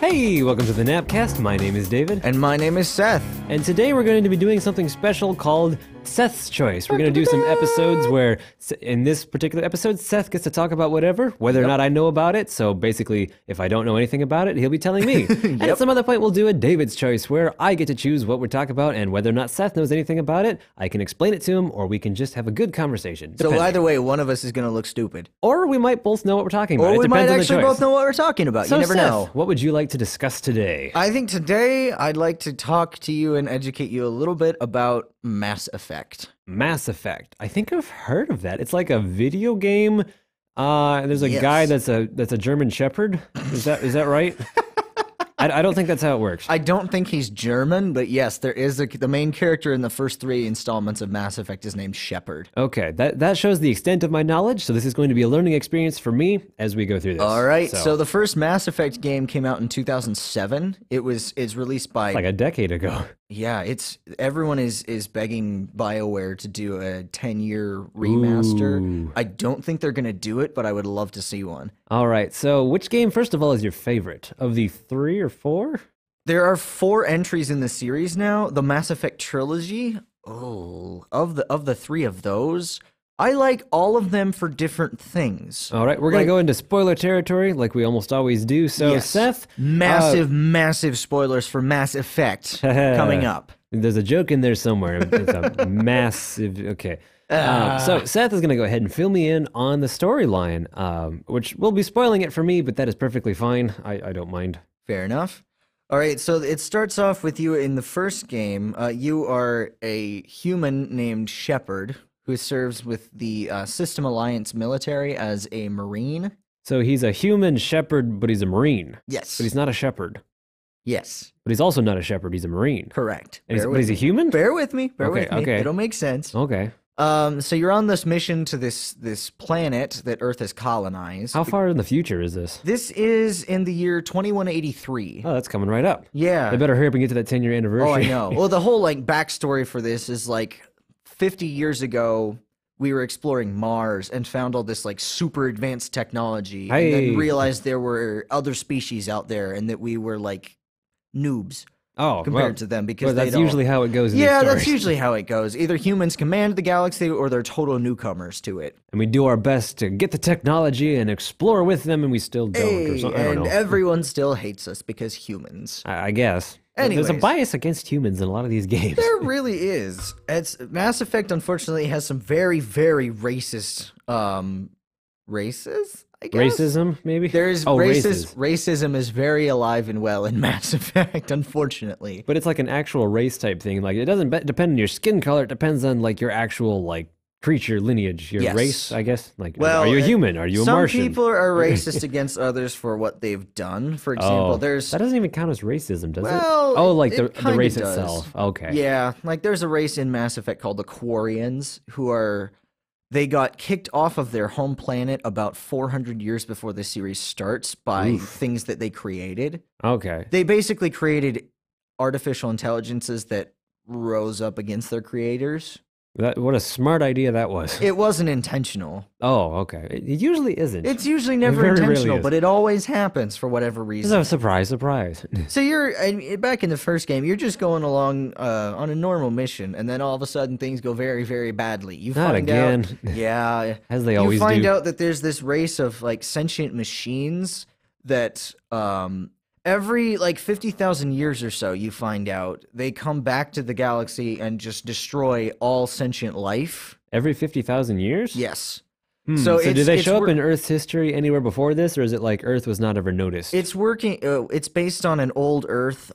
Hey, welcome to the GNAPcast. My name is David. And my name is Seth. And today we're going to be doing something special called Seth's Choice. We're going to do some episodes where, in this particular episode, Seth gets to talk about whatever, whether or not I know about it. So basically, if I don't know anything about it, he'll be telling me. And at some other point, we'll do a David's Choice where I get to choose what we talk about, and whether or not Seth knows anything about it, I can explain it to him, or we can just have a good conversation. So either way, one of us is going to look stupid. Or we might both know what we're talking about. Or we might actually both know what we're talking about. So you never Seth, know. What would you like to discuss today? I think today I'd like to talk to you and educate you a little bit about Mass Effect. Mass Effect. I think I've heard of that. It's like a video game. There's a guy that's a German Shepherd. Is that right? I don't think that's how it works. I don't think he's German, but yes, there is the main character in the first 3 installments of Mass Effect is named Shepard. Okay, that shows the extent of my knowledge, so this is going to be a learning experience for me as we go through this. All right, so the first Mass Effect game came out in 2007. It's released by... like a decade ago. Yeah, everyone is begging BioWare to do a 10-year remaster. Ooh. I don't think they're going to do it, but I would love to see one. All right, so which game, first of all, is your favorite? Of the 3 or 4? There are 4 entries in the series now. The Mass Effect trilogy. Oh, of the 3 of those, I like all of them for different things. All right, we're going to go into spoiler territory like we almost always do. So, yes. Seth... Massive spoilers for Mass Effect coming up. There's a joke in there somewhere. It's a massive... Okay. So Seth is going to go ahead and fill me in on the storyline, which will be spoiling it for me, but that is perfectly fine. I don't mind. Fair enough. All right, so it starts off with you in the first game. You are a human named Shepard, who serves with the System Alliance military as a Marine. So he's a human shepherd, but he's a Marine. Yes. But he's not a shepherd. Yes. But he's also not a shepherd, he's a Marine. Correct. And but he's a human? Bear with me. Bear with me. Okay. It'll make sense. Okay. So you're on this mission to this planet that Earth has colonized. How far in the future is this? This is in the year 2183. Oh, that's coming right up. Yeah. They better hurry up and get to that 10-year anniversary. Oh, I know. Well, the whole backstory for this is 50 years ago, we were exploring Mars and found all this super advanced technology, and then realized there were other species out there and that we were noobs. Oh, compared to them, because that's usually how it goes in these Yeah, stories. that's usually how it goes. Either humans command the galaxy or they're total newcomers to it. And we do our best to get the technology and explore with them, and we still don't. Or something. I don't know. And everyone still hates us because humans. I guess. Anyways, there's a bias against humans in a lot of these games. There really is. Mass Effect, unfortunately, has some very, very racist races. I guess? Racism, maybe? There's racism is very alive and well in Mass Effect, unfortunately. But it's like an actual race type thing. It doesn't depend on your skin color. It depends on your actual creature lineage, your race, I guess. Are you a human? Are you a Martian? Some people are racist against others for what they've done. For example, that doesn't even count as racism, does it? Oh, the race itself. Okay. Yeah, there's a race in Mass Effect called the Quarians, they got kicked off of their home planet about 400 years before the series starts by things that they created. Okay. They basically created artificial intelligences that rose up against their creators. What a smart idea that was. It wasn't intentional. Oh, okay. It usually isn't. It's usually never intentional, but it always happens for whatever reason. It's a surprise. So you're back in the first game. You're just going along on a normal mission, and then all of a sudden things go very, very badly. You Not find again. Out, yeah, as they always do. You find out that there's this race of sentient machines that every 50,000 years or so, you find out they come back to the galaxy and just destroy all sentient life. Every 50,000 years? Yes. So did they show up in Earth's history anywhere before this, or is it Earth was not ever noticed? It's working. It's based on an old Earth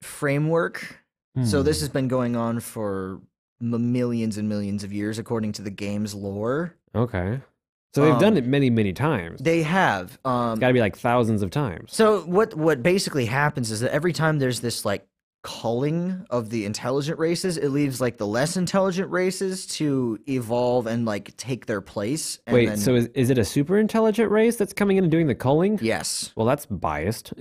framework. So this has been going on for millions and millions of years, according to the game's lore. Okay. So they've done it many, many times. They have. It's got to be thousands of times. So what basically happens is that every time there's this culling of the intelligent races, it leaves the less intelligent races to evolve and take their place. And Wait, so is it a super intelligent race that's coming in and doing the culling? Yes. Well, that's biased.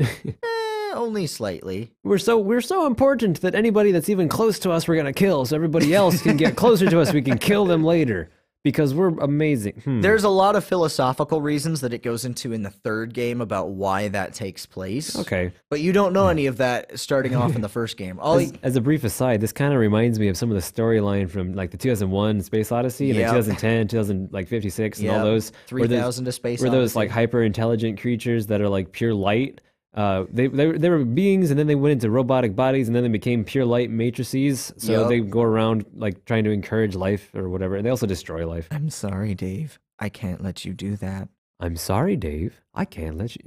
Only slightly. We're so important that anybody that's even close to us we're gonna kill, so everybody else can get closer to us. We can kill them later. Because we're amazing. There's a lot of philosophical reasons that it goes into in the third game about why that takes place. Okay. But you don't know any of that starting off in the first game. As a brief aside, this kind of reminds me of some of the storyline from like the 2001 Space Odyssey and the 2010, 2056 and all those. 3000 to Space Odyssey. Where those like hyper intelligent creatures that are like pure light. They were beings, and then they went into robotic bodies, and then they became pure light matrices. So they go around like trying to encourage life or whatever, and they also destroy life. I'm sorry, Dave. I can't let you do that. I'm sorry, Dave. I can't let you.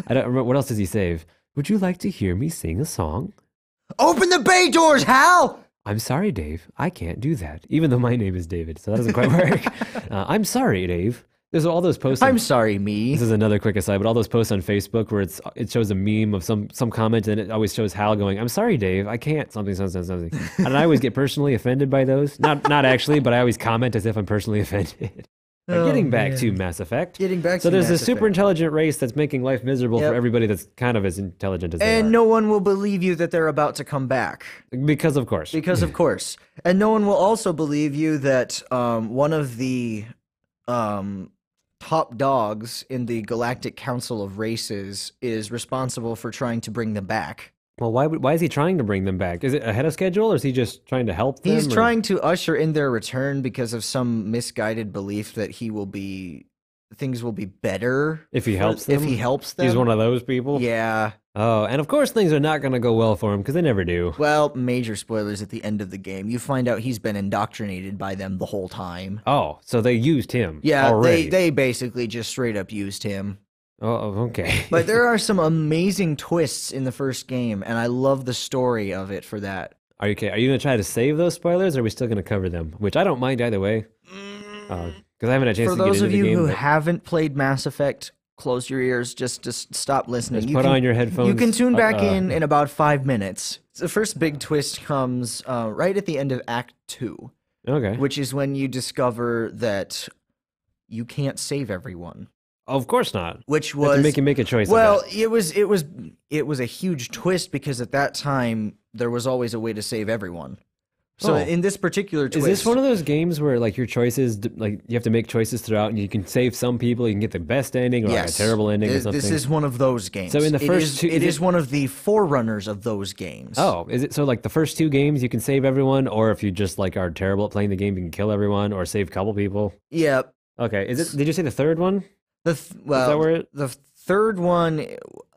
I don't remember what else does he say. Would you like to hear me sing a song? Open the bay doors, Hal. I'm sorry, Dave. I can't do that, even though my name is David, so that doesn't quite work. I'm sorry, Dave. There's all those posts. I'm sorry, me. This is another quick aside, but all those posts on Facebook where it shows a meme of some comment, and it always shows Hal going, "I'm sorry, Dave, I can't something." And I always get personally offended by those. Not actually, but I always comment as if I'm personally offended. Getting back to Mass Effect. So there's a super intelligent race that's making life miserable for everybody that's kind of as intelligent as they are. And no one will believe you that they're about to come back. Because of course. And no one will also believe you that one of the top dogs in the Galactic Council of Races is responsible for trying to bring them back. Well, why is he trying to bring them back? Is it ahead of schedule, or is he just trying to help them? He's trying to usher in their return because of some misguided belief that things will be better if he helps them. He's one of those people. Yeah. Oh, and of course things are not going to go well for him because they never do. Well, major spoilers at the end of the game. You find out he's been indoctrinated by them the whole time. Oh, so they used him. Yeah, already. they basically just straight up used him. Oh, okay. But there are some amazing twists in the first game, and I love the story of it for that. Are you going to try to save those spoilers, or are we still going to cover them? Which I don't mind either way. Because I haven't had a chance to get into the game. For those of you who haven't played Mass Effect, close your ears. Just stop listening. Just put on your headphones. You can tune back in about 5 minutes. The first big twist comes right at the end of Act 2. Okay. Which is when you discover that you can't save everyone. Of course not. Which was you make a choice. Well, it was a huge twist because at that time there was always a way to save everyone. So in this particular twist, is this one of those games where like your choices, like you have to make choices throughout, and you can save some people, you can get the best ending or like a terrible ending or something? This is one of those games. So in the first two, it is one of the forerunners of those games. Oh, is it so? Like the first 2 games, you can save everyone, or if you just like are terrible at playing the game, you can kill everyone or save a couple people. Yep. Okay. Is it? Did you say the third one? The third one,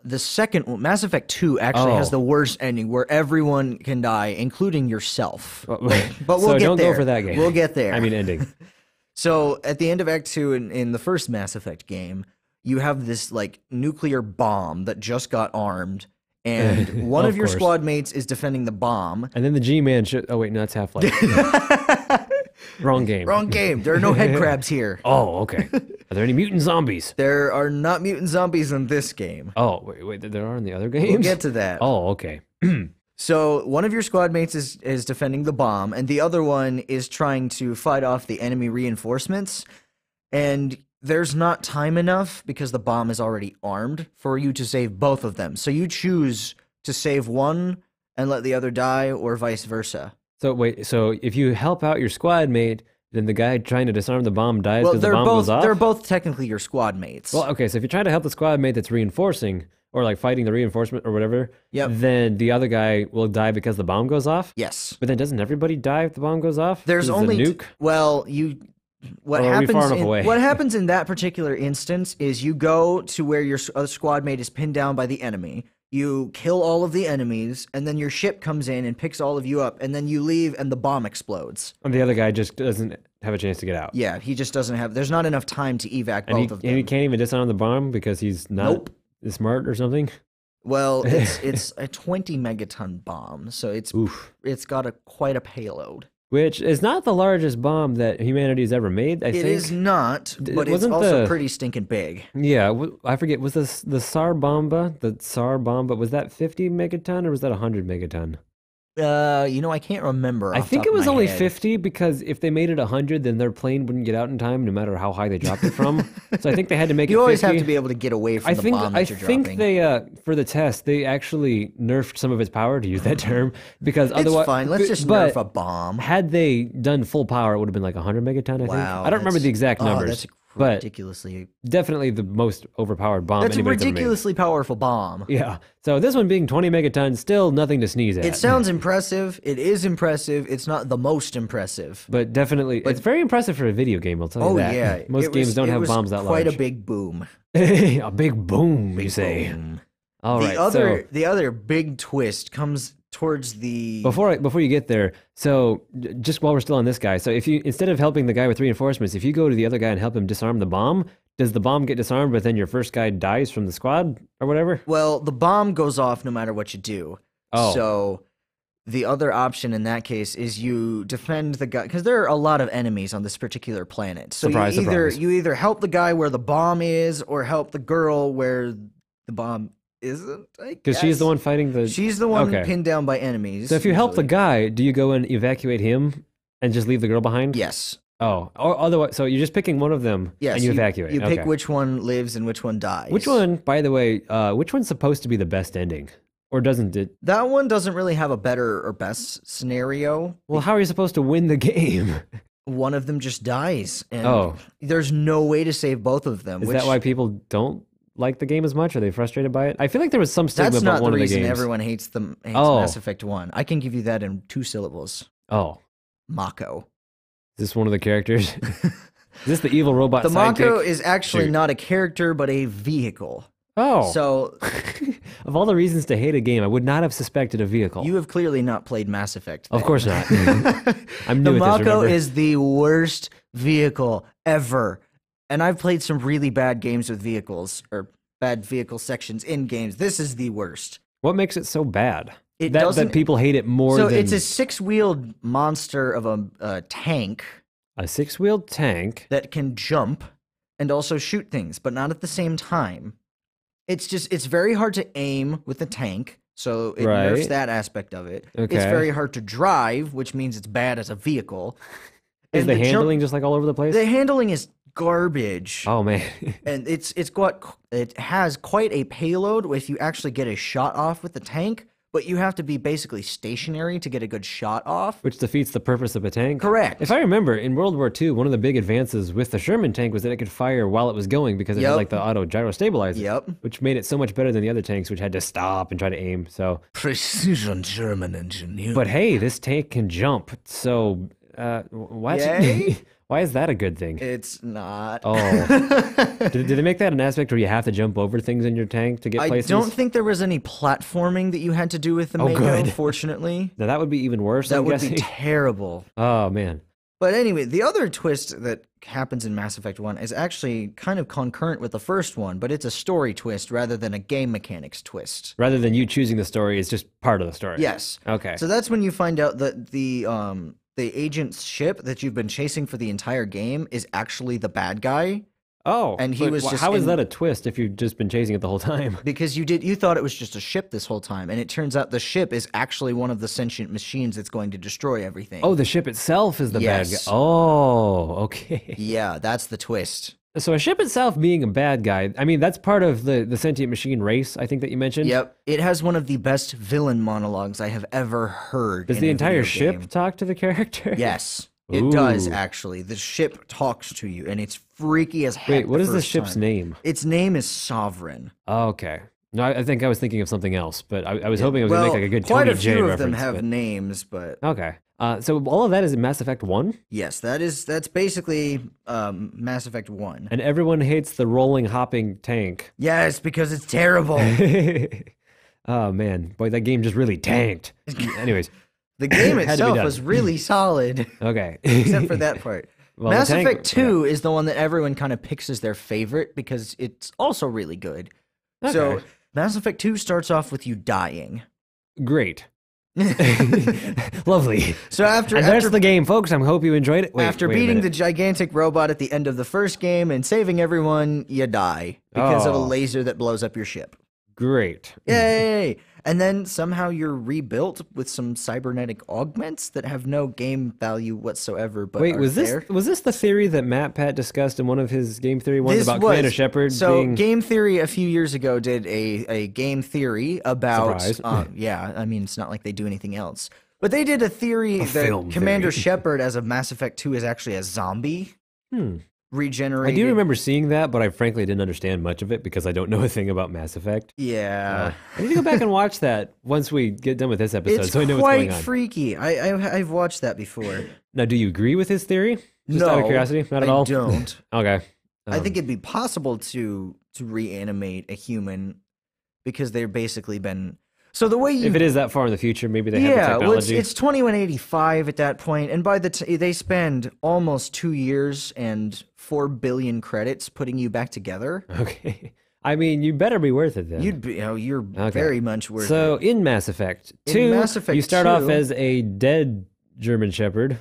the second one, Mass Effect 2 actually has the worst ending where everyone can die, including yourself. But we'll so get don't there. Go for that game. We'll get there. I mean, ending. So at the end of Act 2 in the first Mass Effect game, you have this like nuclear bomb that just got armed, and one of your squad mates is defending the bomb. And then the G-Man oh wait, no, that's Half-Life. Wrong game. Wrong game. There are no head crabs here. Oh, okay. Are there any mutant zombies? There are not mutant zombies in this game. Oh, wait, there are in the other games? We'll get to that. Oh, okay. So one of your squad mates is defending the bomb, and the other one is trying to fight off the enemy reinforcements. And there's not time enough, because the bomb is already armed, for you to save both of them. So you choose to save one and let the other die, or vice versa. So wait, so if you help out your squad mate, then the guy trying to disarm the bomb dies because the bomb goes off? They're both technically your squad mates. Well, okay, so if you're trying to help the squad mate that's reinforcing, or like fighting the reinforcement or whatever, then the other guy will die because the bomb goes off? Yes. But then doesn't everybody die if the bomb goes off? There's only a nuke? What happens in that particular instance is you go to where your squad mate is pinned down by the enemy. You kill all of the enemies, and then your ship comes in and picks all of you up, and then you leave, and the bomb explodes. And the other guy just doesn't have a chance to get out. Yeah, he just doesn't have... There's not enough time to evac both of them. And he can't even disarm the bomb because he's not smart or something? Well, it's a 20 megaton bomb, so it's got quite a payload. Which is not the largest bomb that humanity's ever made, I think. It is not, but it's also pretty stinking big. Yeah, I forget, was this the Tsar Bomba? The Tsar Bomba, was that 50 megaton or was that 100 megaton? I can't remember. I off think top it of was my only head. 50 because if they made it 100, then their plane wouldn't get out in time, no matter how high they dropped it from. So I think they had to make it 50. You always have to be able to get away from the bomb that you're dropping. I think they, for the test, they actually nerfed some of its power, to use that term, because otherwise... It's fine. Let's just nerf a bomb. Had they done full power, it would have been like 100 megaton, I think. Wow, I don't remember the exact numbers. That's but ridiculously... definitely the most overpowered bomb That's a anybody's ever made. ridiculously powerful bomb. Yeah. So this one being 20 megatons, still nothing to sneeze at. It sounds impressive. It is impressive. It's not the most impressive. But definitely, it's very impressive for a video game, I'll tell you that. Yeah. Most games don't have bombs that large. Quite a big boom. A big boom, you say. Boom. All right. The other big twist comes towards the... Before you get there, so just while we're still on this guy, so if you, instead of helping the guy with reinforcements, if you go to the other guy and help him disarm the bomb, does the bomb get disarmed, but then your first guy dies from the squad or whatever? Well, the bomb goes off no matter what you do. Oh. So the other option in that case is you defend the guy, because there are a lot of enemies on this particular planet. So surprise. you either help the guy where the bomb is, or help the girl where the bomb isn't, I guess. Because she's the one fighting the... She's the one pinned down by enemies. So if you help the guy, do you go and evacuate him and just leave the girl behind? Yes. Oh, or otherwise, so you're just picking one of them and you evacuate. You pick which one lives and which one dies. Which one, by the way, which one's supposed to be the best ending? Or doesn't it? That one doesn't really have a better or best scenario. Well, how are you supposed to win the game? One of them just dies. And there's no way to save both of them. Is that why people don't like the game as much? Are they frustrated by it? I feel like there was some stigma about one of the games. That's not the reason everyone hates Mass Effect 1. I can give you that in 2 syllables. Oh. Mako. Is this one of the characters? Is this the evil robot sidekick? Mako is actually not a character, but a vehicle. Oh. So... of all the reasons to hate a game, I would not have suspected a vehicle. You have clearly not played Mass Effect, then. Of course not. I'm new the at this, Mako remember? is the worst vehicle ever. And I've played some really bad games with vehicles, or bad vehicle sections in games. This is the worst. What makes it so bad? That people hate it more than... So it's a 6-wheeled monster of a tank. A 6-wheeled tank? That can jump and also shoot things, but not at the same time. It's very hard to aim with the tank, so it nerfs that aspect of it. Okay. It's very hard to drive, which means it's bad as a vehicle. Is the handling just like all over the place? The handling is garbage. Oh man. And it has quite a payload if you actually get a shot off with the tank, but you have to be basically stationary to get a good shot off. Which defeats the purpose of a tank. Correct. If I remember, in World War II, one of the big advances with the Sherman tank was that it could fire while it was going because it had like the auto gyro stabilizer. Yep. Which made it so much better than the other tanks, which had to stop and try to aim. So precision German engineering. But hey, this tank can jump. So what? Yay? Why is that a good thing? It's not. Oh. Did they make that an aspect where you have to jump over things in your tank to get places? I don't think there was any platforming that you had to do with the Mako, fortunately. Now that would be even worse, That would be terrible. Oh, man. But anyway, the other twist that happens in Mass Effect 1 is actually kind of concurrent with the first one, but it's a story twist rather than a game mechanics twist. Rather than you choosing the story, it's just part of the story. Yes. Okay. So that's when you find out that the agent's ship that you've been chasing for the entire game is actually the bad guy. Oh, and he was just how is that a twist if you've just been chasing it the whole time? Because you thought it was just a ship this whole time, and it turns out the ship is actually one of the sentient machines that's going to destroy everything. Oh, the ship itself is the bad guy. Oh, okay. Yeah, that's the twist. So a ship itself being a bad guy, I mean, that's part of the sentient machine race, I think that you mentioned. Yep. It has one of the best villain monologues I have ever heard. Does the entire ship talk to the character? Yes. It does, actually. The ship talks to you, and it's freaky as heck. Wait, what is the ship's name? Its name is Sovereign. Oh, okay. No, I think I was thinking of something else, but I was hoping it was going to make like a good Tony J reference. Quite a few of them have names, but... Okay. So all of that is in Mass Effect 1? Yes, that's basically Mass Effect 1. And everyone hates the rolling, hopping tank. Yes, because it's terrible. Oh, man. Boy, that game just really tanked. Anyways. The game itself was really solid. Okay. Except for that part. Well, Mass Effect 2 is the one that everyone kind of picks as their favorite because it's also really good. Okay. So Mass Effect 2 starts off with you dying. Great. Lovely. So after that's the game, folks. I hope you enjoyed it. After beating the gigantic robot at the end of the first game and saving everyone, you die because of a laser that blows up your ship. Great. Yay! And then somehow you're rebuilt with some cybernetic augments that have no game value whatsoever. But wait, was there. this the theory that Matt Pat discussed in one of his game theory ones about Commander Shepard? So Game Theory a few years ago did a game theory about yeah, I mean it's not like they do anything else. But they did a theory that Commander Shepard as a Mass Effect 2 is actually a zombie. Regenerated. I do remember seeing that, but I frankly didn't understand much of it because I don't know a thing about Mass Effect. Yeah. I need to go back and watch that once we get done with this episode so I know what's going on. It's quite freaky. I've watched that before. Now, do you agree with his theory? Just out of curiosity? Not at all? I don't. Okay. I think it'd be possible to reanimate a human because they've basically been... So the way you... If it is that far in the future, maybe they have the technology. Well, it's 2185 at that point, and by they spend almost 2 years and 4 billion credits putting you back together. Okay. I mean, you better be worth it then. You're very much worth it. So in Mass Effect 2, you start off as a dead German Shepherd.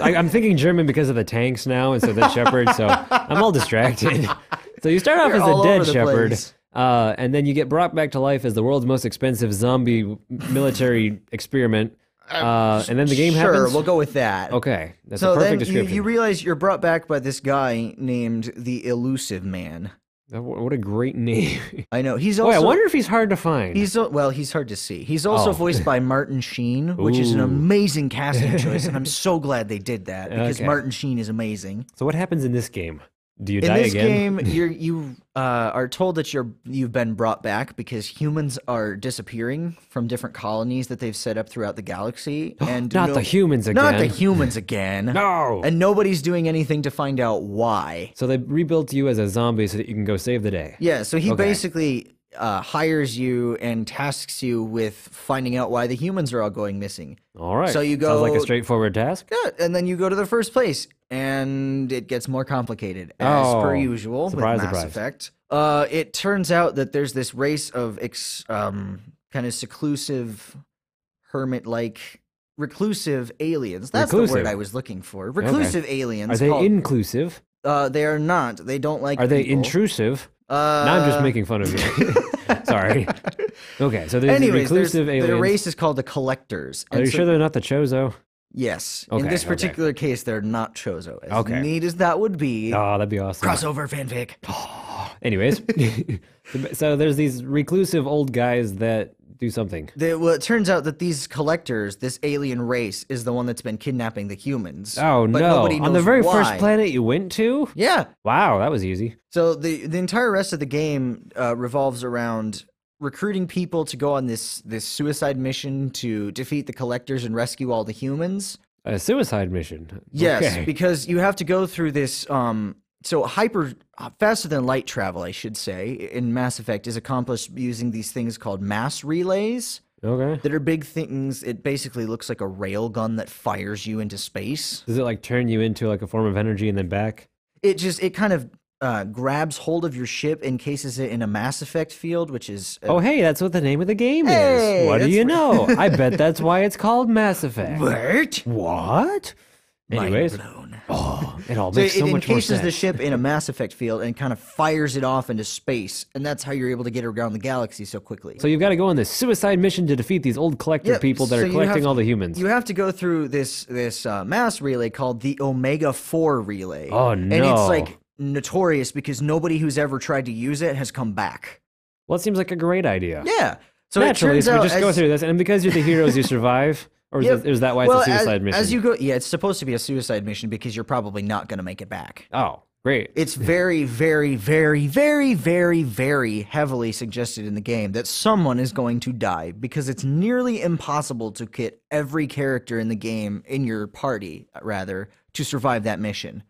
I'm thinking German because of the tanks now, and so then Shepherd, so I'm all distracted. So you start off as a dead Shepherd. And then you get brought back to life as the world's most expensive zombie military experiment. And then the game happens? Sure, we'll go with that. Okay, that's a perfect description. So then you realize you're brought back by this guy named the Elusive Man. What a great name. I know. He's also... I wonder if he's hard to find. He's hard to see. He's also voiced by Martin Sheen, which is an amazing casting choice, and I'm so glad they did that, because Martin Sheen is amazing. So what happens in this game? Do you die again? In this game, you are told that you've been brought back because humans are disappearing from different colonies that they've set up throughout the galaxy. And Not the humans again. Not the humans again. No. And nobody's doing anything to find out why. So they rebuilt you as a zombie so that you can go save the day. Yeah, so he basically hires you and tasks you with finding out why the humans are all going missing. All right. So you go... Sounds like a straightforward task. Yeah, and then you go to the first place, and it gets more complicated, as per usual with Mass Effect. It turns out that there's this race of kind of seclusive, hermit-like, reclusive aliens. That's the word I was looking for. Reclusive aliens. Are they inclusive? They are not. They don't like Are they intrusive? Now I'm just making fun of you. Sorry. Okay, so there's reclusive aliens. The race is called the Collectors. Are you sure they're not the Chozo? Yes. In this particular case, they're not Chozo. As neat as that would be. Oh, that'd be awesome. Crossover fanfic. Anyways, so there's these reclusive old guys that do something. Well, it turns out that these collectors, this alien race, is the one that's been kidnapping the humans. Oh, but no. Nobody knows on the very why. first planet you went to? Yeah. Wow, that was easy. So the entire rest of the game revolves around recruiting people to go on this suicide mission to defeat the collectors and rescue all the humans. A suicide mission? Yes, because you have to go through this... So faster than light travel, I should say, in Mass Effect is accomplished using these things called mass relays. Okay. That are big things. It basically looks like a rail gun that fires you into space. Does it like turn you into like a form of energy and then back? It kind of grabs hold of your ship, encases it in a Mass Effect field, which is... oh, hey, that's what the name of the game is. What do you know? I bet that's why it's called Mass Effect. What? Anyways. Mind blown. Oh, it all makes so much more sense. It encases the ship in a Mass Effect field and kind of fires it off into space, and that's how you're able to get around the galaxy so quickly. So you've got to go on this suicide mission to defeat these old collector people that are collecting all the humans. You have to go through this mass relay called the Omega-4 relay. Oh, no. And it's like notorious because nobody who's ever tried to use it has come back. Well, it seems like a great idea. Yeah. So naturally, so we just go through this, and because you're the heroes, you survive. Or is that why it's a suicide mission? As you go, yeah, it's supposed to be a suicide mission because you're probably not going to make it back. Oh, great. It's very, very, very, very, very, very heavily suggested in the game that someone is going to die because it's nearly impossible to get every character in the game, in your party, rather, to survive that mission.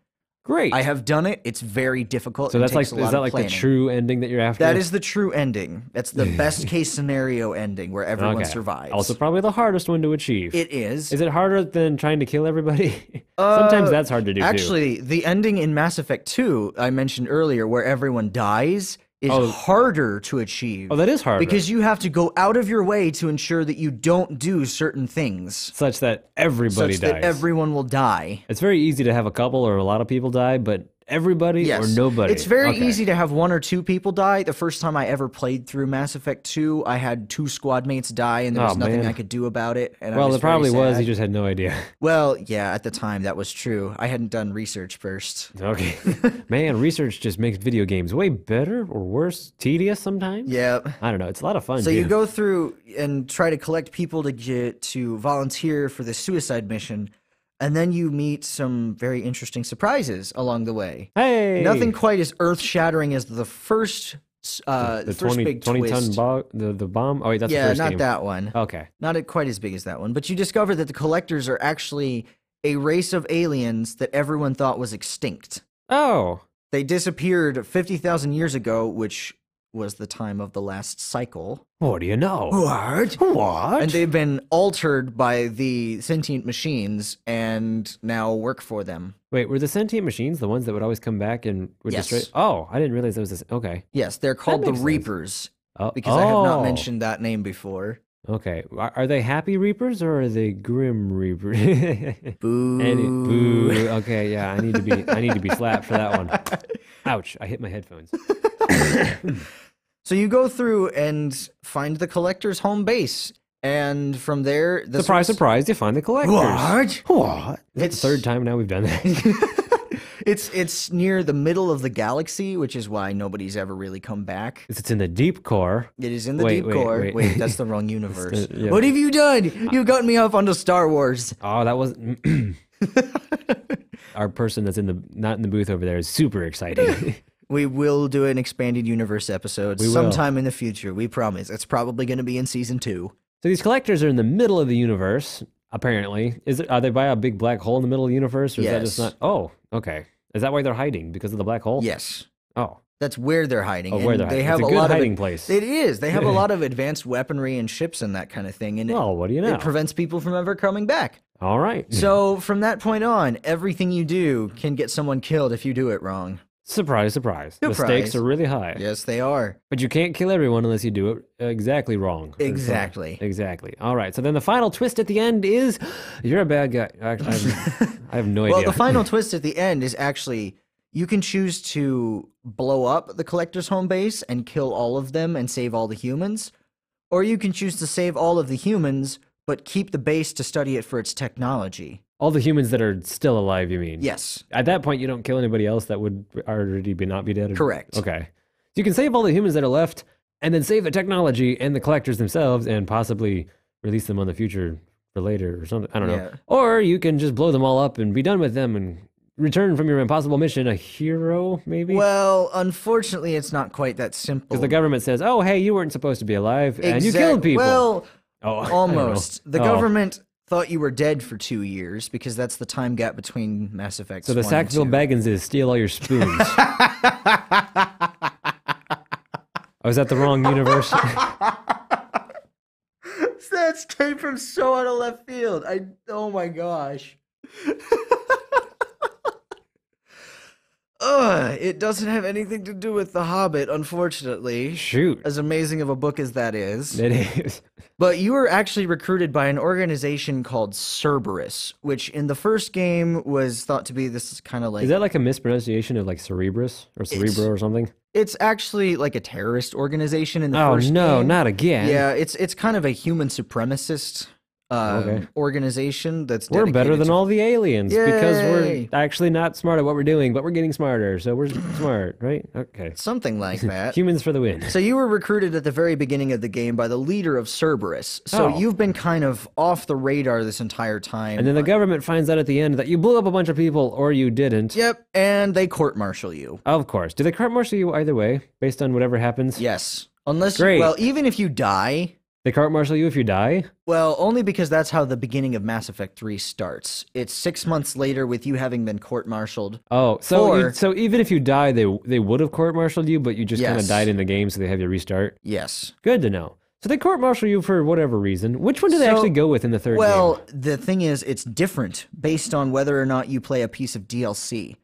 Great. I have done it. It's very difficult. So that's like, is that like the true ending that you're after? That is the true ending. That's the best case scenario ending where everyone survives. Also probably the hardest one to achieve. It is. Is it harder than trying to kill everybody? Sometimes that's hard to do Actually, the ending in Mass Effect 2, I mentioned earlier, where everyone dies, is harder to achieve. Oh, that is harder. Because you have to go out of your way to ensure that you don't do certain things. Such that everybody dies. Such that everyone will die. It's very easy to have a couple or a lot of people die, but everybody or nobody? It's very easy to have 1 or 2 people die. The first time I ever played through Mass Effect 2, I had 2 squad mates die, and there was nothing I could do about it. And well, it probably was. You just had no idea. Well, yeah, at the time that was true. I hadn't done research first. Okay. Man, research just makes video games way better or worse, tedious sometimes. Yeah. I don't know. It's a lot of fun. So you go through and try to collect people to get to volunteer for the suicide mission. And then you meet some very interesting surprises along the way. Hey! Nothing quite as earth-shattering as the first the first big 20-ton the bomb? Oh, wait, that's the first game. Yeah, not that one. Okay. Not quite as big as that one. But you discover that the collectors are actually a race of aliens that everyone thought was extinct. Oh. They disappeared 50,000 years ago, which was the time of the last cycle. What do you know? What? And they've been altered by the sentient machines and now work for them. Wait, were the sentient machines the ones that would always come back and would destroy? Oh, I didn't realize there was this. Okay. Yes, they're called the Reapers. Because I have not mentioned that name before. Okay. Are they happy Reapers or are they grim Reapers? Boo. Boo. Okay, yeah, I need to be slapped for that one. Ouch, I hit my headphones. So you go through and find the collector's home base. And from there... Surprise, you find the collectors. What? It's the third time now we've done that. It's near the middle of the galaxy, which is why nobody's ever really come back. It's in the deep core. It is in the deep core. Wait, that's the wrong universe. Yeah. What have you done? You got me off onto Star Wars. Oh, that was... Our person that's not in the booth over there is super exciting. We will do an expanded universe episode sometime in the future. We promise. It's probably going to be in season 2. So these collectors are in the middle of the universe, apparently. Are they by a big black hole in the middle of the universe? Or is that just not... Oh, okay. Is that why they're hiding? Because of the black hole? Yes. Oh. That's where they're hiding. Oh, where they're hiding. It's a good hiding place. It is. They have a lot of advanced weaponry and ships and that kind of thing. And what do you know? It prevents people from ever coming back. All right. So from that point on, everything you do can get someone killed if you do it wrong. Surprise, surprise. The stakes are really high. Yes, they are. But you can't kill everyone unless you do it exactly wrong. Exactly. Exactly. All right. So then the final twist at the end is you're a bad guy. I have no idea. Well, the final twist at the end is actually you can choose to blow up the collector's home base and kill all of them and save all the humans. Or you can choose to save all of the humans but keep the base to study it for its technology. All the humans that are still alive, you mean? Yes. At that point, you don't kill anybody else that would already not be dead? Correct. Okay. So you can save all the humans that are left, and then save the technology and the collectors themselves, and possibly release them on the future for later or something. I don't know. Or you can just blow them all up and be done with them and return from your impossible mission a hero, maybe? Well, unfortunately, it's not quite that simple. Because the government says, oh, hey, you weren't supposed to be alive, and you killed people. Well, almost. The government... thought you were dead for 2 years because that's the time gap between Mass Effect. So the Sackville Baggins is steal all your spoons. Oh, is that the wrong universe? That came from so out of left field. Oh my gosh. It doesn't have anything to do with The Hobbit, unfortunately. Shoot. As amazing of a book as that is. It is. But you were actually recruited by an organization called Cerberus, which in the first game was thought to be this kind of like... Is that like a mispronunciation of like Cerebrus or Cerebro or something? It's actually like a terrorist organization in the first game. Oh, no, not again. Yeah, it's kind of a human supremacist organization that's we're better than to... all the aliens. Yay! Because we're actually not smart at what we're doing, but we're getting smarter, so we're smart, right? Okay. Something like that. Humans for the win. So you were recruited at the very beginning of the game by the leader of Cerberus. So you've been kind of off the radar this entire time. And then the government finds out at the end that you blew up a bunch of people or you didn't. Yep, and they court-martial you. Of course. Do they court-martial you either way, based on whatever happens? Yes. Unless well, even if you die... They court-martial you if you die? Well, only because that's how the beginning of Mass Effect 3 starts. It's 6 months later with you having been court-martialed. Oh, so even if you die, they would have court-martialed you, but you just kind of died in the game, so they have you restart? Yes. Good to know. So they court-martial you for whatever reason. Which one do they actually go with in the third game? Well, the thing is, it's different based on whether or not you play a piece of DLC.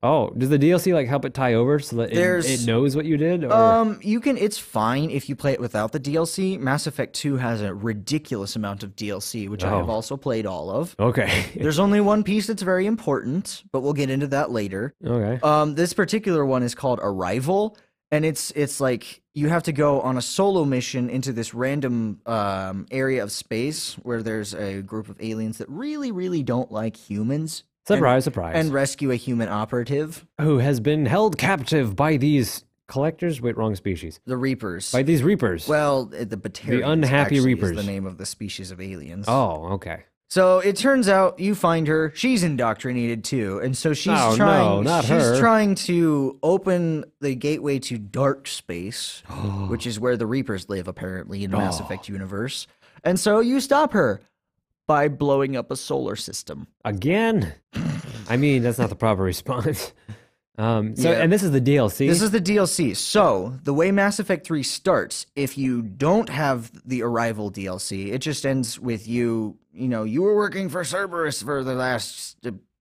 Oh, does the DLC like help it tie over so that it knows what you did? Or? You can. It's fine if you play it without the DLC. Mass Effect 2 has a ridiculous amount of DLC, which I have also played all of. Okay. There's only one piece that's very important, but we'll get into that later. Okay. This particular one is called Arrival, and it's like you have to go on a solo mission into this random area of space where there's a group of aliens that really, really don't like humans. Surprise, surprise. And rescue a human operative. Who has been held captive by these collectors? Wait, wrong species. The Reapers. By these Reapers. Well, the Batarians. The unhappy Reapers is the name of the species of aliens. Oh, okay. So it turns out you find her. She's indoctrinated too, and so she's trying. No, not her. She's trying to open the gateway to dark space, which is where the Reapers live, apparently in the Mass Effect universe. And so you stop her by blowing up a solar system. Again? I mean, that's not the proper response. And this is the DLC? This is the DLC. So, the way Mass Effect 3 starts, if you don't have the Arrival DLC, it just ends with you were working for Cerberus for the last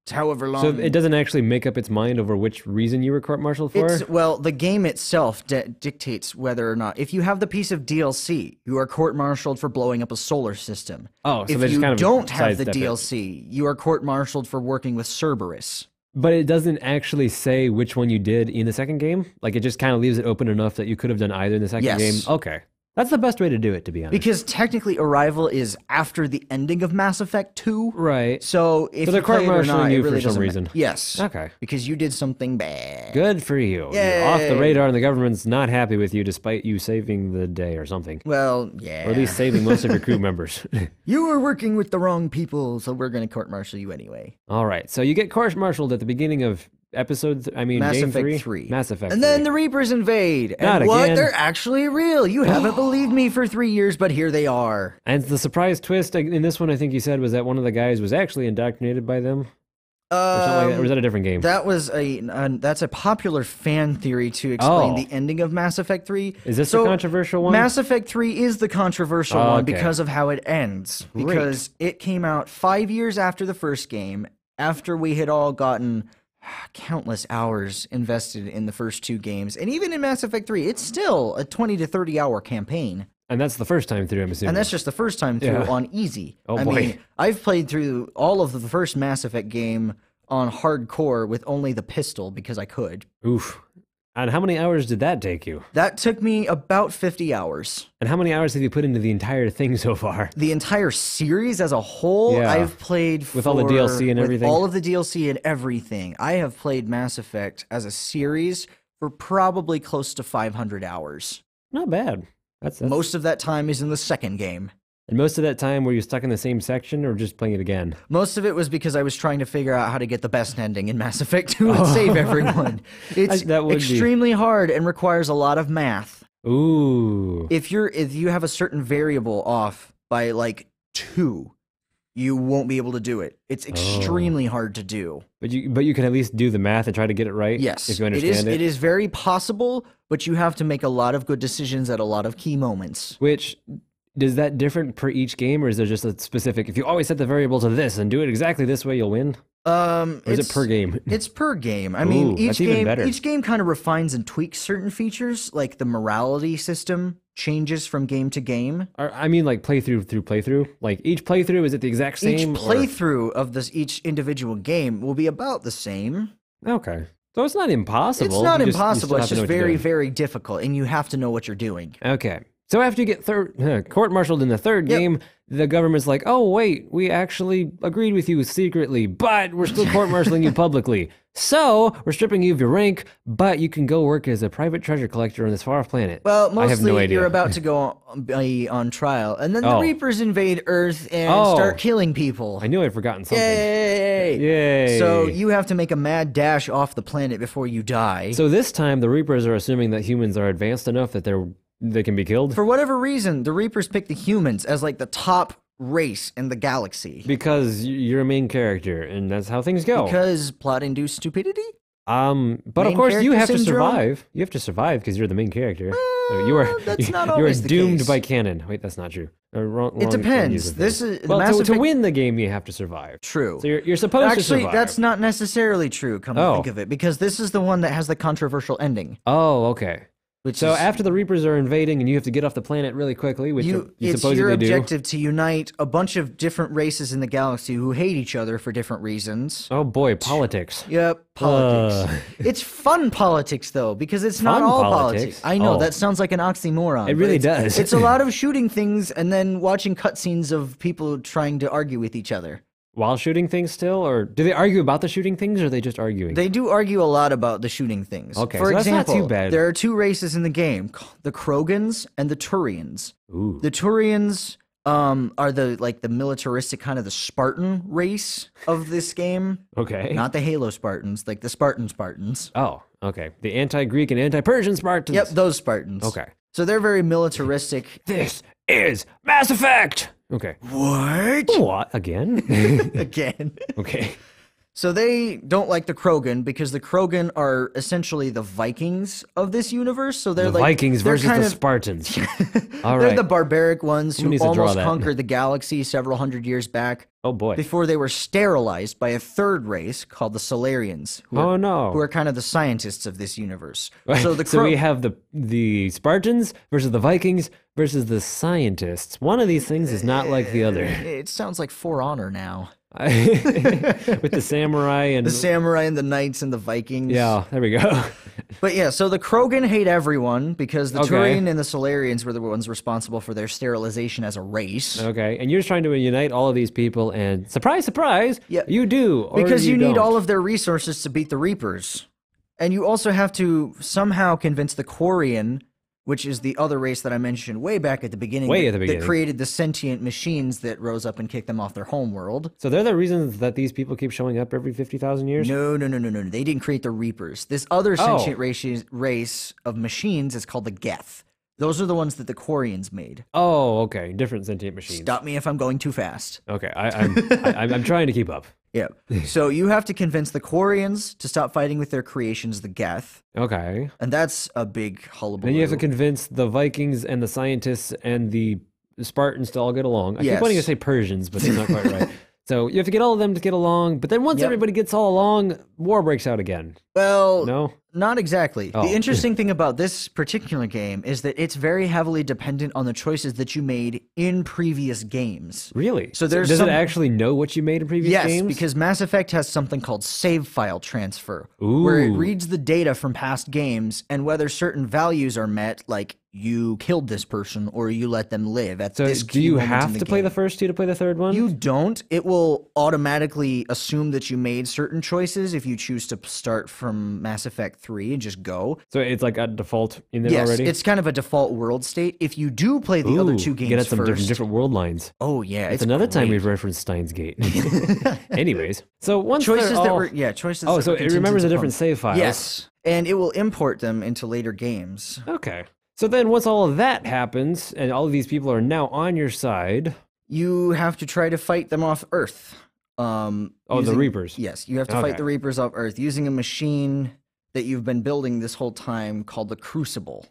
however long. So it doesn't actually make up its mind over which reason you were court-martialed for? Well, the game itself dictates whether or not. If you have the piece of DLC, you are court-martialed for blowing up a solar system. Oh, so if you don't have the DLC, you are court-martialed for working with Cerberus. But it doesn't actually say which one you did in the second game? Like, it just kind of leaves it open enough that you could have done either in the second game? Okay. That's the best way to do it, to be honest. Because technically Arrival is after the ending of Mass Effect 2. Right. So if you play it or not, it really for some reason. Yes. Okay. Because you did something bad. Good for you. Yay. You're off the radar and the government's not happy with you despite you saving the day or something. Well, yeah. Or at least saving most of your crew members. You were working with the wrong people, so we're going to court-martial you anyway. All right. So you get court-martialed at the beginning of Mass Effect 3. Mass Effect 3. And then the Reapers invade. Not and what? Again. They're actually real. You haven't believed me for 3 years, but here they are. And the surprise twist in this one, I think you said, was that one of the guys was actually indoctrinated by them? Or something like that? Or was that a different game? That was that's a popular fan theory to explain the ending of Mass Effect 3. Is this the controversial one? Mass Effect 3 is the controversial one because of how it ends. Great. Because it came out 5 years after the first game, after we had all gotten countless hours invested in the first 2 games. And even in Mass Effect 3, it's still a 20 to 30 hour campaign. And that's the first time through, I'm assuming. And that's just the first time through on easy. Oh, I mean, I've played through all of the first Mass Effect game on hardcore with only the pistol because I could. Oof. And how many hours did that take you? That took me about 50 hours. And how many hours have you put into the entire thing so far? The entire series as a whole, I've played with all the DLC and everything? With all of the DLC and everything. I have played Mass Effect as a series for probably close to 500 hours. Not bad. That's Most of that time is in the second game. And most of that time, were you stuck in the same section or just playing it again? Most of it was because I was trying to figure out how to get the best ending in Mass Effect 2 and save everyone. It's extremely hard and requires a lot of math. Ooh. If you have a certain variable off by like 2, you won't be able to do it. It's extremely hard to do. But you can at least do the math and try to get it right? Yes. If you understand it? It is very possible, but you have to make a lot of good decisions at a lot of key moments. Which... Does that different per each game, or is there just a specific, if you always set the variable to this and do it exactly this way, you'll win? Or is it per game? It's per game. I mean, each game kind of refines and tweaks certain features, like the morality system changes from game to game. I mean, like playthrough through playthrough? Like each playthrough, is it the exact same? Each playthrough of each individual game will be about the same. Okay. So it's not impossible. It's not impossible. It's just very, very difficult, and you have to know what you're doing. Okay. So after you get court-martialed in the third game, the government's like, oh, wait, we actually agreed with you secretly, but we're still court-martialing you publicly. So we're stripping you of your rank, but you can go work as a private treasure collector on this far-off planet. Well, mostly I have no idea. You're about to go on trial, and then the Reapers invade Earth and start killing people. I knew I'd forgotten something. Yay! Yay! So you have to make a mad dash off the planet before you die. So this time, the Reapers are assuming that humans are advanced enough that they can be killed? For whatever reason, the Reapers pick the humans as like the top race in the galaxy. Because you're a main character, and that's how things go. Because plot-induced stupidity? But of Main course you character have to syndrome? survive. You have to survive because you're the main character. So you are That's not you are always the doomed case. by canon. Wait, that's not true. Wrong use depends. of This things. is well Mass to Effect- win the game you have to survive. True. So you're supposed to Actually, survive. that's not necessarily true, come to Oh. think of it, because this is the one that has the controversial ending. Oh, okay. Which So is, after the Reapers are invading and you have to get off the planet really quickly, which you it's supposedly your do. objective to unite a bunch of different races in the galaxy who hate each other for different reasons. Oh boy, politics. Yep, politics. It's fun politics, though, because it's not Fun all politics? politics. I know, Oh. that sounds like an oxymoron. It but really it's- does. It's a lot of shooting things and then watching cutscenes of people trying to argue with each other. While shooting things still? Or do they argue about the shooting things or are they just arguing? They do argue a lot about the shooting things. Okay, For so that's not example, too bad. there are two races in the game, the Krogans and the Turians. Ooh. The Turians are the militaristic kind of the Spartan race of this game. Okay. Not the Halo Spartans, like the Spartans. Oh, okay. The anti-Greek and anti-Persian Spartans. Yep, those Spartans. Okay. So they're very militaristic. This is Mass Effect! Okay. What? What? Again? Again. Okay. So they don't like the Krogan because the Krogan are essentially the Vikings of this universe. So they're The Vikings they're versus kind the of- Spartans. All They're right. the barbaric ones who needs to draw almost that? conquered the galaxy several hundred years back Oh boy. before they were sterilized by a third race called the Solarians, who are, Oh no. who are kind of the scientists of this universe. So the so we have the Spartans versus the Vikings versus the scientists. One of these things is not like the other. It sounds like For Honor now. With the samurai and The samurai and the knights and the Vikings. yeah, there we go. But yeah, so the Krogan hate everyone because the Okay. Turian and the Solarians were the ones responsible for their sterilization as a race. Okay, and you're just trying to unite all of these people, and surprise, surprise, Yeah. you do. Or Because you need don't. all of their resources to beat the Reapers. And you also have to somehow convince the Quarian, which is the other race that I mentioned way back at the beginning, Way that, at the beginning. that created the sentient machines that rose up and kicked them off their homeworld. So they're the reasons that these people keep showing up every 50,000 years? No. They didn't create the Reapers. This other Oh. sentient race of machines is called the Geth. Those are the ones that the Quarians made. Oh, okay. Different sentient machines. Stop me if I'm going too fast. Okay, I'm trying to keep up. Yeah. So you have to convince the Quarians to stop fighting with their creations, the Geth. Okay. And that's a big hullabaloo. Then you have to convince the Vikings and the scientists and the Spartans to all get along. I keep Yes. wanting to say Persians, but that's not quite right. So you have to get all of them to get along, but then once Yep. everybody gets all along, war breaks out again. Well, No? not exactly. Oh. The interesting thing about this particular game is that it's very heavily dependent on the choices that you made in previous games. Really? So there's does some- it actually know what you made in previous Yes, games? because Mass Effect has something called save file transfer, where it Ooh. reads the data from past games and whether certain values are met, like you killed this person or you let them live at So this do key you moment in have the to play the game. first two to play the third one? You don't. It will automatically assume that you made certain choices if you choose to start from Mass Effect 3 and just go. So it's like a default in there Yes, already? it's kind of a default world state. If you do play the other Ooh, two games get at some first, different world lines. oh yeah, It's it's another time great. we've referenced Steins Gate. Anyways, so once choices they're that all- were choices. Oh, that so were it remembers the contingent different upon- save files. Yes, and it will import them into later games. Okay. So then once all of that happens and all of these people are now on your side, You have to try to fight them off Earth. the using- Reapers. Yes, you have to Okay. fight the Reapers off Earth using a machine that you've been building this whole time called the Crucible.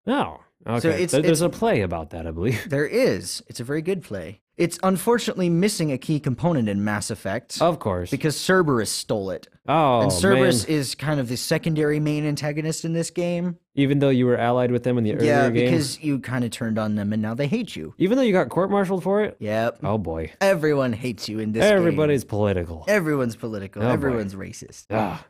Oh, okay. So it's- There's it's- a play about that, I believe. There is. It's a very good play. It's unfortunately missing a key component in Mass Effect Of course. because Cerberus stole it. Oh, And Cerberus man. is kind of the secondary main antagonist in this game. Even though you were allied with them in the earlier Yeah, game? because you kind of turned on them and now they hate you. Even though you got court-martialed for it? Yep. Oh, boy. Everyone hates you in this Everybody's game. political. Everyone's political. Oh, boy. Everyone's racist. Ah,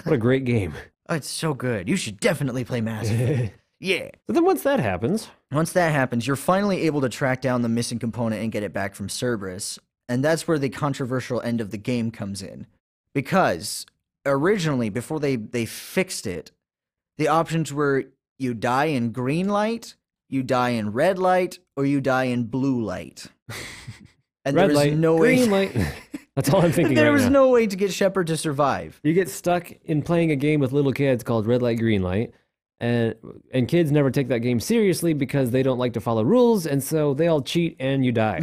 what a great game. Oh, it's so good. You should definitely play Mass Effect. Yeah. But then once that happens, Once that happens, you're finally able to track down the missing component and get it back from Cerberus. And that's where the controversial end of the game comes in. Because originally, before they fixed it, the options were you die in green light, you die in red light, or you die in blue light. And red there was light, no green way. light. That's all I'm thinking There right was now. no way to get Shepard to survive. You get stuck in playing a game with little kids called Red Light, Green Light, and kids never take that game seriously because they don't like to follow rules, and so they all cheat and you die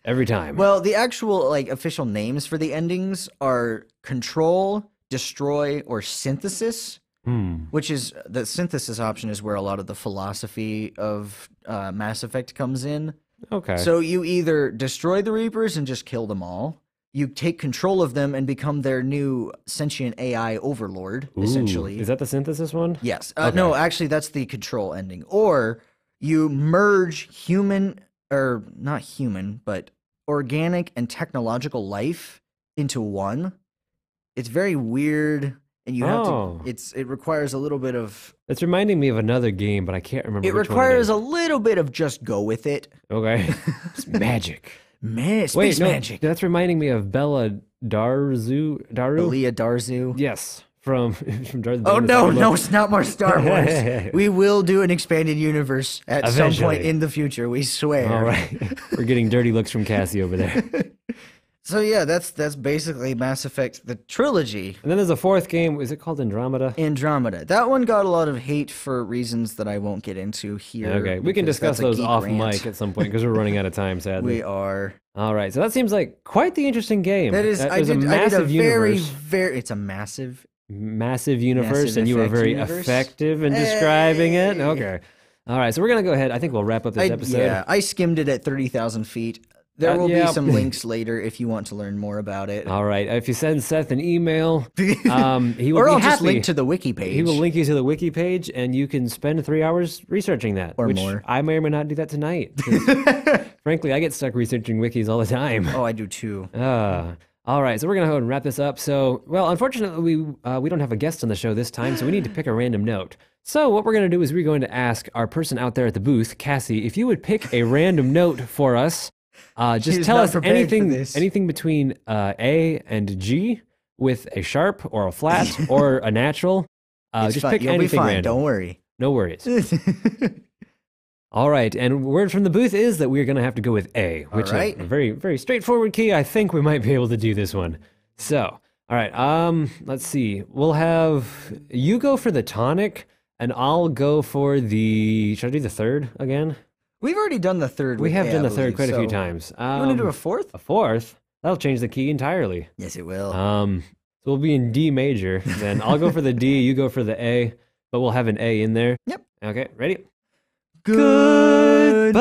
every time. Well, the actual official names for the endings are Control, destroy, or synthesis. Which is the synthesis option is where a lot of the philosophy of Mass Effect comes in. Okay. So you either destroy the Reapers and just kill them all. You take control of them and become their new sentient AI overlord, essentially. Is that the synthesis one? Yes. No, actually, that's the control ending. Or you merge human, or not human, but organic and technological life into one. It's very weird. And you have to, it requires a little bit of... It's reminding me of another game, but I can't remember It which requires one a little bit of just go with it. Okay. It's magic. Space magic. That's reminding me of Bella Daru? Belia Darzu. Yes. From Darth Vader. Oh, no, it's not more Star Wars. We will do an expanded universe at some point in the future, we swear. All right. We're getting dirty looks from Cassie over there. So yeah, that's basically Mass Effect, the trilogy. And then there's a fourth game. Is it called Andromeda? Andromeda. That one got a lot of hate for reasons that I won't get into here. Okay, we can discuss those off mic at some point because we're running out of time, sadly. We are. All right, so that seems like quite the interesting game. That is, I did a very, it's a massive universe, and you were very effective in describing it. Okay. All right, so we're going to go ahead. I think we'll wrap up this episode. Yeah, I skimmed it at 30,000 feet. There will be some links later if you want to learn more about it. All right. If you send Seth an email, he will or I'll just link to the wiki page. He will link you to the wiki page, and you can spend 3 hours researching that. Or more. I may or may not do that tonight. Frankly, I get stuck researching wikis all the time. Oh, I do too. All right, so we're going to go ahead and wrap this up. So, well, unfortunately, we don't have a guest on the show this time, so we need to pick a random note. So what we're going to do is we're going to ask our person out there at the booth, Cassie, if you would pick a random note for us. Just tell us anything between A and G with a sharp or a flat or a natural. Just pick You'll anything be fine. random. Don't worry. No worries. All right, and word from the booth is that we're going to have to go with A, which is a very, very straightforward key. I think we might be able to do this one. So, all right, let's see. We'll have you go for the tonic, and I'll go for the... Should I do the third again? We've already done the third. We have done the third quite a few times. You want to do a fourth? A fourth? That'll change the key entirely. Yes, it will. So we'll be in D major. Then I'll go for the D, you go for the A, but we'll have an A in there. Yep. Okay, ready? Goodbye.